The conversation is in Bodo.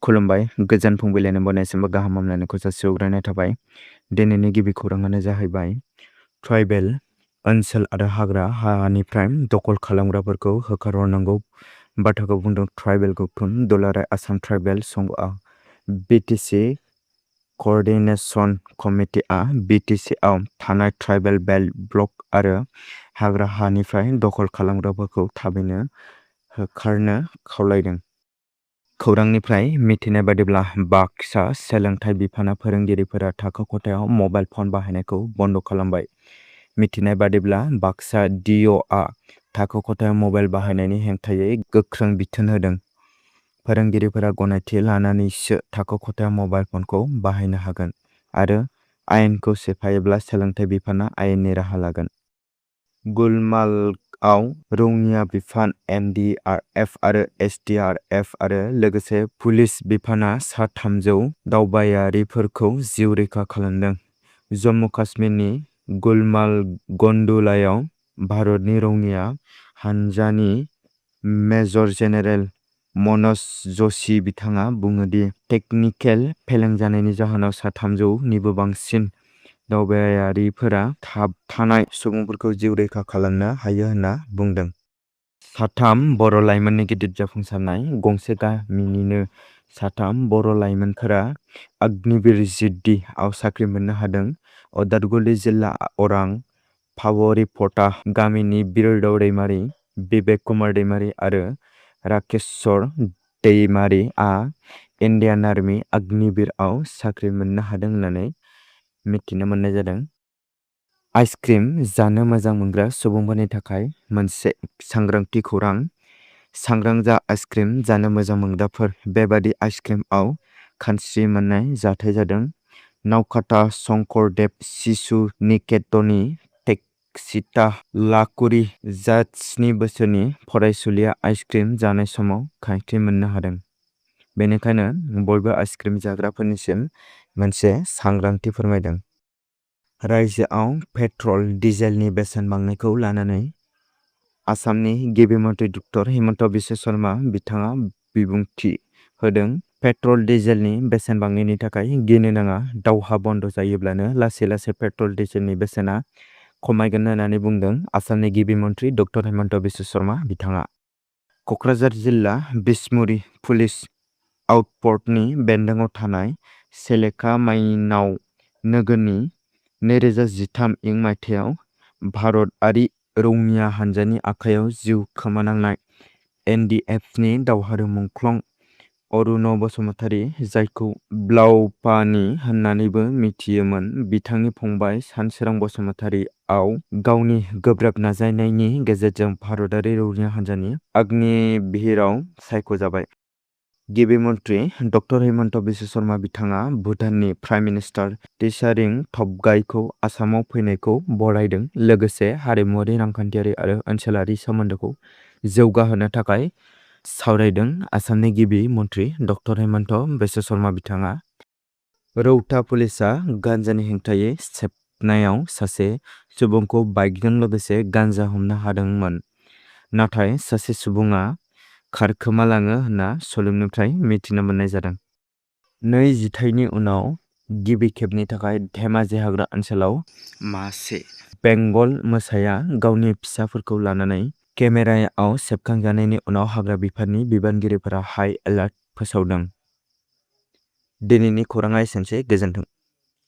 खुलुमबाय गोजोन फुंबिलिनि बयनिसिमबो गाहाम हामलायनायखौ जासिहरग्रोनाय थाबाय। दिनैनि गिबि खौराङानो जाहैबाय ट्राइबेल ओनसोल आरो हानिफ्राय दखल खालामग्राफोरखौ होखारहरनांगौ बाथ्राखौ बुंदों ट्राइबेल गौथुम दुलाराय आसाम ट्राइबेल संघआ बिटिसि क'अर्डिनेशन कमिटिआ बिटिसिआव थानाय ट्राइबेल बेल्ट ब्लक आरो हानिफ्राय दखल खालामग्राफोरखौ थाबैनो होखारनो खावलायदों। खौरांनिफ्राय मिथिनाय बादिब्ला बाक्सा सोलोंथाइ बिफाना फोरोंगिरिफोरा थाखो खथायाव मबाइल फन बाहायनायखौ बन्द' खालामबाय। मिथिनाय बादिब्ला बाक्सा डिअ'आ थाखो खथायाव मबाइल बाहायनायनि हेंथायै गोख्रों बिथोन होदों। फोरोंगिरिफोरा गनायथि लानानैसो थाखो खथायाव मबाइल फनखौ बाहायनो हागोन आरो आयेनखौ सिफायोब्ला सोलोंथाइ बिफाना आयेननि राहा लागोन। गुलमार्गआव रौनिया बिफान एमडिआरएफ आरो एसडिआरएफ आरो लोगोसे पुलिस बिफाना सा 300 दावबायारिफोरखौ जिउ रैखा खालामदों। जम्मु काश्मीरनि गुलमार्गआव भारतनि रौनिया हानजानि मेजर जेनेरेल मनज जशि बिथाङा बुङो दि टेकनिकेल फेलें जानायनि जाहोनाव सा 300 निबो बांसिन दावबायारिफोरा थाबथानाय सुबुंफोरखौ जिउ रैखा खालामनो हायो होनना बुंदों। 3 बर' लाइमोननि गिदिर जाफुंसारनाय गंसे गामिनिनो 3 बर' लाइमोनफोरा अग्निवीर जिद्दि आव साख्रि मोननो हादों। उदालगुरि जिल्ला अरां फावरिपटा गामिनि बिरदाव दैमारि, बिबेक कुमार दैमारि आरो राकेशर दैमारिआ इन्डियान आर्मी अग्निवीरआव साख्रि मोननो हादों होननानै मिथिनो मोननाय जादों। आइसक्रिम जानो मोजां मोनग्रा सुबुंफोरनि थाखाय मोनसे सांग्रांथि खौरां। सांग्रां जा आइसक्रिम जानो मोजां मोनग्राफोर। बेबादि आइसक्रिमआव खानस्रि मोननाय जाथाय जादों। नावकाटा शंकरदेव शिशु निकेतननि टेक्सिता लाकुरि जा 7 बोसोरनि फरायसुलिया आइसक्रिम जानाय समाव खानस्रि मोननो हादों। बेनिखायनो बयबो आइसक्रिम जाग्राफोरनिसिम मोनसे सांग्रांथि फोरमायदों। रायजोआव पेट्रल डिजेलनि बेसेन बांनायखौ लानानै आसामनि गिबि मन्थ्रि डक्टर हिमन्त बिश्व शर्मा बिथाङा बिबुंथि होदों। पेट्रल डिजेलनि बेसेन बांनायनि थाखाय गिनो नाङा। दावहा बन्द जायोब्लानो लासै लासै पेट्रल डिजेलनि बेसेना खमायगोन होननानै बुंदों आसामनि गिबि मन्थ्रि डक्टर हिमन्त बिश्व शर्मा बिथाङा। क'क्राझार जिल्ला बिसमुरि पुलिस आउटप'स्टनि बेन्दोङाव थानाय सेलेखा माइनाव नोगोरनि 2013 मायथाइयाव भारतआरि रौनिया हानजानि आखायाव जिउ खोमानांनाय एनडिएफनि दावहारु मुंख्लं अरुण बसुमतारी, जायखौ ब्लाउपानि होननानैबो मिथियोमोन, बिथांनि फंबाय सानसोरां बसुमतारीआव गावनि गोब्राब नाजानायनि गेजेरजों भारतारि रौनिया हानजानि अग्निवीरआव सायख'जाबाय। गिबि मन्थ्रि डक्टर हिमन्त बिश्व शर्मा बिथाङा भुटाननि प्राइम मिनिस्टार त्सरिं टबगाइखौ आसामाव फैनायखौ बरायदों लोगोसे हारिमुआरि, रांखान्थियारि आरो ओनसोलारि सोमोन्दोखौ जौगाहोनो थाखाय सावरायदों। आसामनि गिबि मन्थ्रि डक्टर हिमन्त बिश्व शर्मा बिथाङा। रौता पुलिसआ गान्जानि हेंथायै सेबनायाव सासे सुबुंखौ बाइकजों लोगोसे गान्जा हमनो हादोंमोन, नाथाय सासे सुबुङा खारखोमालाङो होनना सलुंनिफ्राय मिथिनो मोननाय जादों। 2 जिथाइनि उनाव गिबि खेबनि थाखाय धेमाजि हाग्रा ओनसोलाव मासे बेंगल मोसाया गावनि फिसाफोरखौ लानानै केमेरायाव सेबखांजानायनि उनाव हाग्रा बिफाननि बिबानगिरिफोरा हाइ एलार्ट फोसावदों। दिनैनि खौराङा एसेनोसै। गोजोन्थों।